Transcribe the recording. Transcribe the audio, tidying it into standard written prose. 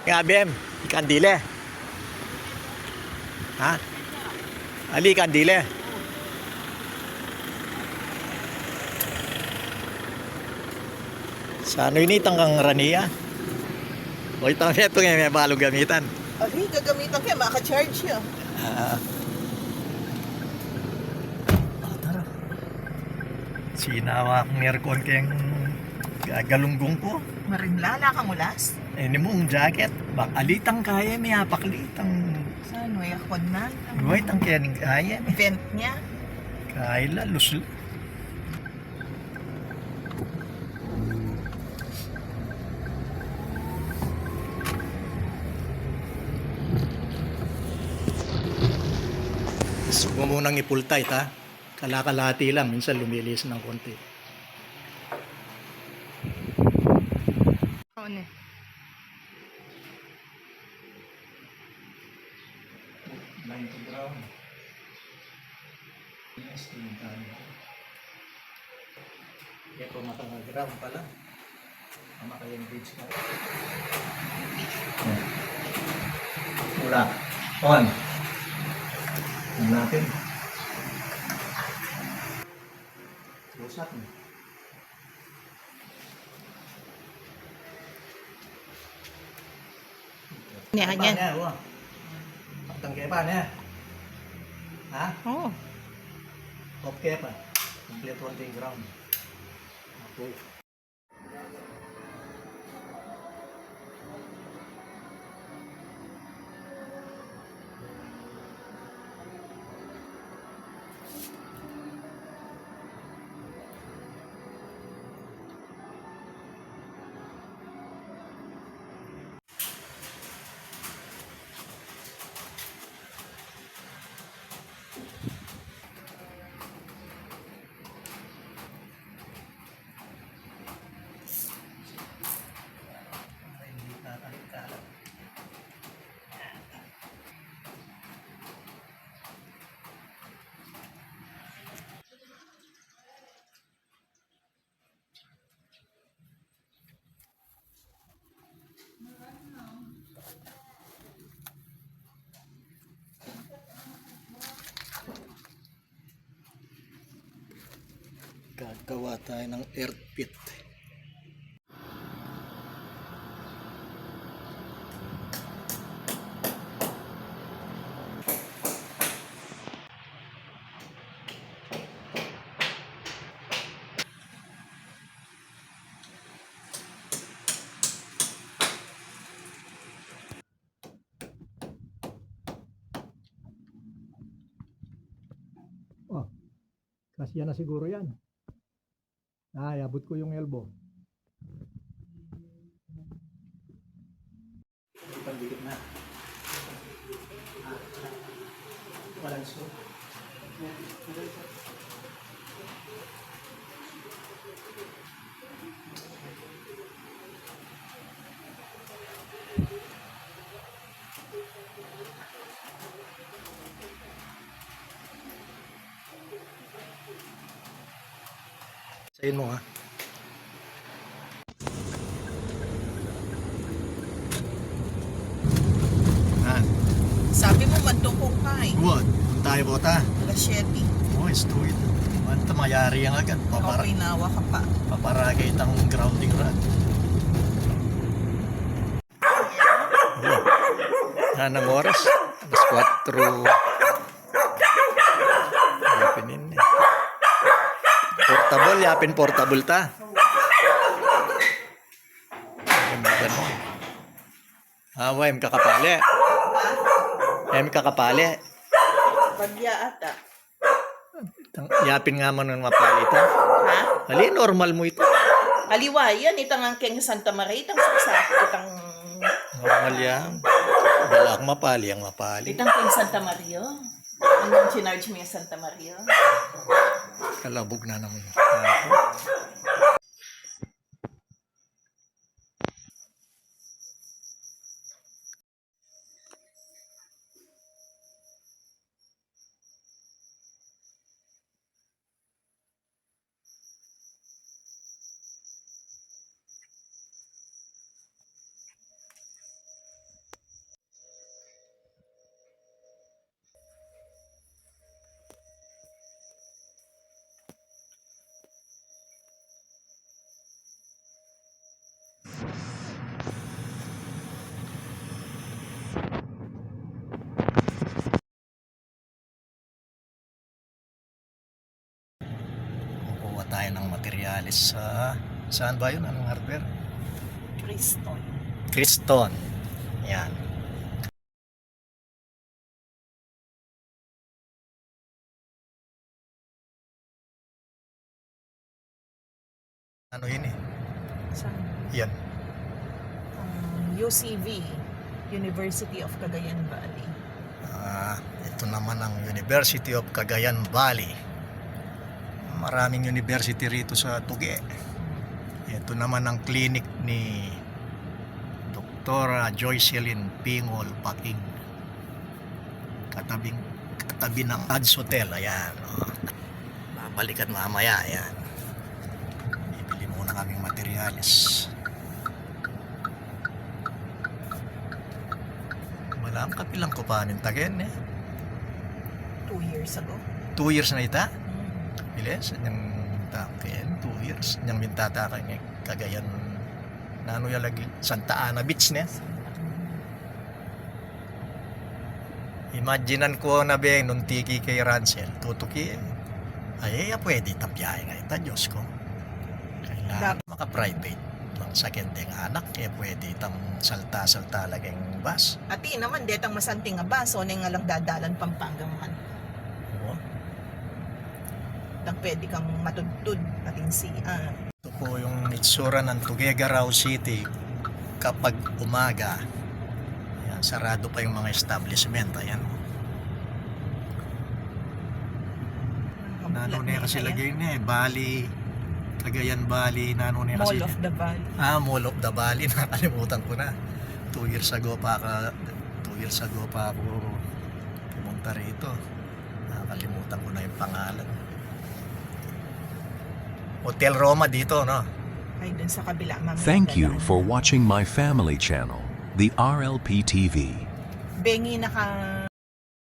Nga BM, ikan dile. Ha? Ali ikan dile. Sa ano ini tanggang raniya? O itang ito nga may balong gamitan. Ali, gagamitan kaya maka-charge siya. Tara. Sinawa akong aircon kayang gagalunggong ko. Marinlala kang ulas? Ini mong jacket. Bak alitang kaya may apakalitang. Saan? May akon na? Buhay tang kaya ning kaya. Event niya? Kaya la lusul. So, huwag mo munang i-full tight ha. Kalakalati lang. Minsan lumilis ng konti. Oo na. Line to ground. Yes, ito matang-ground pala. Tama kayong bridge ka. Wala. On. Ang natin. Rusak na. Yan, yan. Patang kaya pa niya. Ha? Oo. Off kaya pa. Complete one ground. Okay. Gagawa tayo ng earth pit. Oh, kasya na siguro yan. Abot ko yung elbow. Pagdikit na. Walang so. Sayin mo ha. Sabi mo mandukong ka eh. What? Tayo bota. Alas 7. Oh, it's to it. Manta mayari yang agad. Okay, nawa ka pa. Paparagay itang grounding rod. Anong oras? Alas 4. Yapin ini. Portable, yapin portable ta. Wem kakapali. Kakapali. Bagya ata. Yapin nga man ng mapalita. Ha? Ali, normal mo ito. Aliwa yan, itang angkeng Santa Maria, itang saksak, itang Normal yan. Wala akong mapali, ang mapali. Itang ko yung Santa Maria. Anong chinarge mo yung Santa Maria? Kalabog na naman. Kukuha tayo ng materyales sa... Saan ba yun? Anong hardware? Kriston. Kriston. Yan. Ano yun eh? Saan? Yan. UCV, University of Cagayan Valley. Ito naman ang University of Cagayan Valley. Maraming university rito sa Tugi. Ito naman ang clinic ni Dr. Joycelyn Pingol Paking. Katabi ng Ads Hotel. Ayan. Babalikan mamaya. Ayan. Bibili muna kaming materyales. Wala ang kapilang ko pa ng tagen eh. 2 years ago. 2 years na ita? Bilis, yung taken, 2 years. Yung bintata ka ng Cagayan na ano yung lagi, Santa Ana Beach ne? Imaginan ko na be, nung tiki kay Ransel, tutuki ay pwede tapyahe nga ita, Diyos ko. Kailangan maka-private lang sa kendeng anak, pwede itang salta-salta laging bus. Ati naman, detang masanting nga ba, so nga lang dadalan Pampanga man. Oo. Nang pwede kang matudtud, ating siya. Ito po yung itsura ng Tuguegarao City kapag umaga. Ayan, sarado pa yung mga establishment. Ayan. Nano na kasi lagay niya eh. Bali, Cagayan Valley. Nano na kasi. Mall of the Valley. Mall of the Valley. Nakalimutan ko na. 2 years ago pa ako pumunta rito. Nakalimutan ko na yung pangalan. Hotel Roma dito, no? Ay, dun sa kabila. Thank you for watching my family channel, the RLP TV. Bengi naka